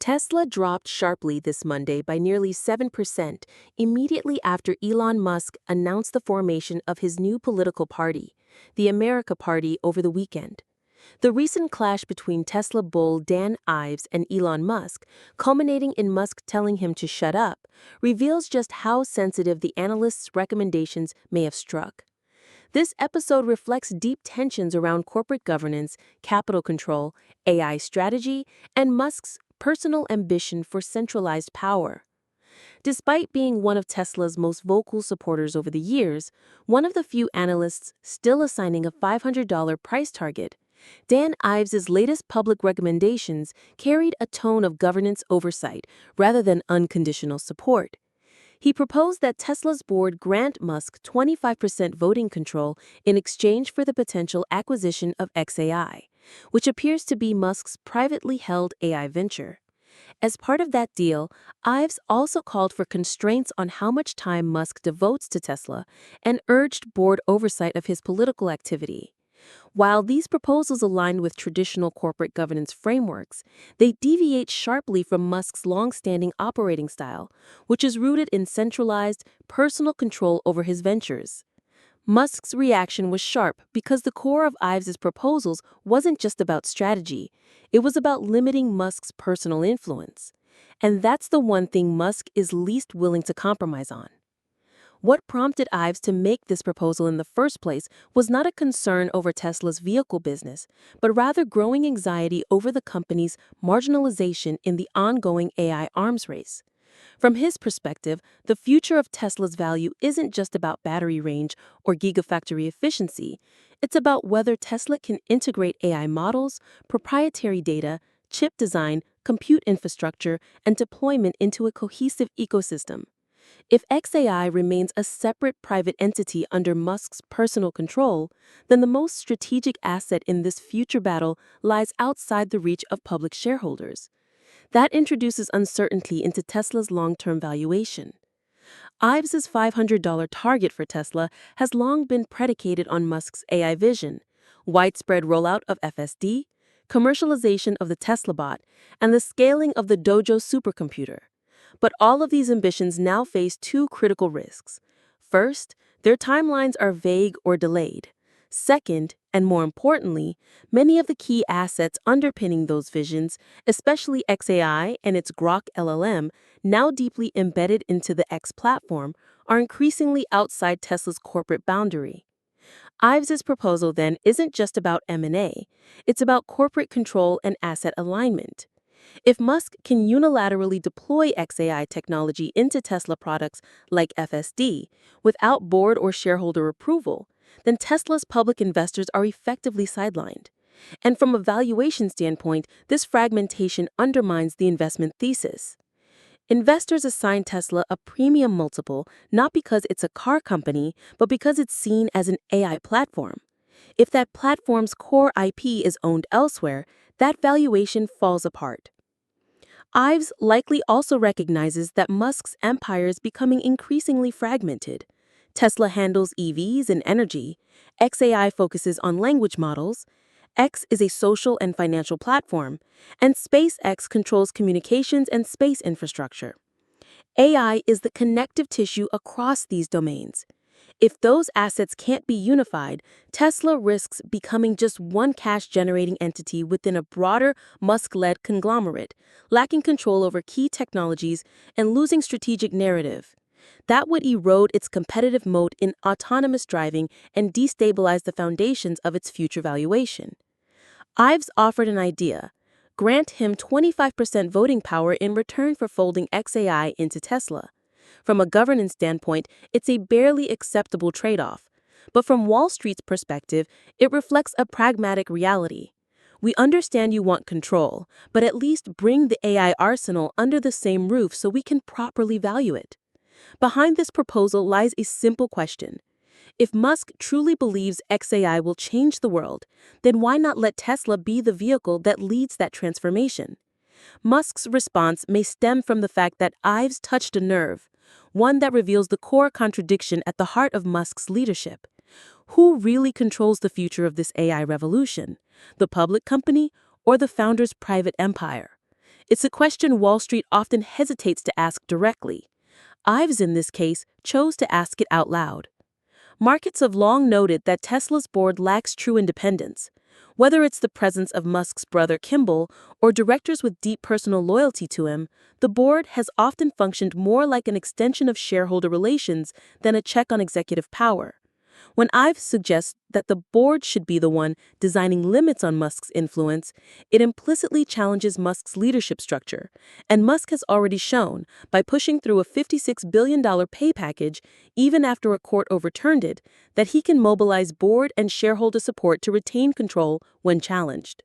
Tesla dropped sharply this Monday by nearly 7% immediately after Elon Musk announced the formation of his new political party, the America Party, over the weekend. The recent clash between Tesla bull Dan Ives and Elon Musk, culminating in Musk telling him to shut up, reveals just how sensitive the analyst's recommendations may have struck. This episode reflects deep tensions around corporate governance, capital control, AI strategy, and Musk's personal ambition for centralized power. Despite being one of Tesla's most vocal supporters over the years, one of the few analysts still assigning a $500 price target, Dan Ives's latest public recommendations carried a tone of governance oversight rather than unconditional support. He proposed that Tesla's board grant Musk 25% voting control in exchange for the potential acquisition of XAI, which appears to be Musk's privately held AI venture. As part of that deal, Ives also called for constraints on how much time Musk devotes to Tesla and urged board oversight of his political activity. While these proposals align with traditional corporate governance frameworks, they deviate sharply from Musk's long-standing operating style, which is rooted in centralized, personal control over his ventures. Musk's reaction was sharp because the core of Ives's proposals wasn't just about strategy, it was about limiting Musk's personal influence. And that's the one thing Musk is least willing to compromise on. What prompted Ives to make this proposal in the first place was not a concern over Tesla's vehicle business, but rather growing anxiety over the company's marginalization in the ongoing AI arms race. From his perspective, the future of Tesla's value isn't just about battery range or gigafactory efficiency. It's about whether Tesla can integrate AI models, proprietary data, chip design, compute infrastructure, and deployment into a cohesive ecosystem. If XAI remains a separate private entity under Musk's personal control, then the most strategic asset in this future battle lies outside the reach of public shareholders. That introduces uncertainty into Tesla's long-term valuation. Ives's $500 target for Tesla has long been predicated on Musk's AI vision, widespread rollout of FSD, commercialization of the Tesla bot, and the scaling of the Dojo supercomputer. But all of these ambitions now face two critical risks. First, their timelines are vague or delayed. Second, and more importantly, many of the key assets underpinning those visions, especially XAI and its Grok LLM, now deeply embedded into the X platform, are increasingly outside Tesla's corporate boundary. Ives's proposal, then, isn't just about M&A. It's about corporate control and asset alignment. If Musk can unilaterally deploy XAI technology into Tesla products like FSD without board or shareholder approval, then Tesla's public investors are effectively sidelined. And from a valuation standpoint, this fragmentation undermines the investment thesis. Investors assign Tesla a premium multiple not because it's a car company, but because it's seen as an AI platform. If that platform's core IP is owned elsewhere, that valuation falls apart. Ives likely also recognizes that Musk's empire is becoming increasingly fragmented. Tesla handles EVs and energy, XAI focuses on language models, X is a social and financial platform, and SpaceX controls communications and space infrastructure. AI is the connective tissue across these domains. If those assets can't be unified, Tesla risks becoming just one cash-generating entity within a broader Musk-led conglomerate, lacking control over key technologies and losing strategic narrative. That would erode its competitive moat in autonomous driving and destabilize the foundations of its future valuation. Ives offered an idea: grant him 25% voting power in return for folding XAI into Tesla. From a governance standpoint, it's a barely acceptable trade-off. But from Wall Street's perspective, it reflects a pragmatic reality. We understand you want control, but at least bring the AI arsenal under the same roof so we can properly value it. Behind this proposal lies a simple question. If Musk truly believes XAI will change the world, then why not let Tesla be the vehicle that leads that transformation? Musk's response may stem from the fact that Ives touched a nerve, one that reveals the core contradiction at the heart of Musk's leadership. Who really controls the future of this AI revolution? The public company or the founder's private empire? It's a question Wall Street often hesitates to ask directly. Ives, in this case, chose to ask it out loud. Markets have long noted that Tesla's board lacks true independence. Whether it's the presence of Musk's brother Kimball or directors with deep personal loyalty to him, the board has often functioned more like an extension of shareholder relations than a check on executive power. When Ives suggests that the board should be the one designing limits on Musk's influence, it implicitly challenges Musk's leadership structure, and Musk has already shown, by pushing through a $56 billion pay package, even after a court overturned it, that he can mobilize board and shareholder support to retain control when challenged.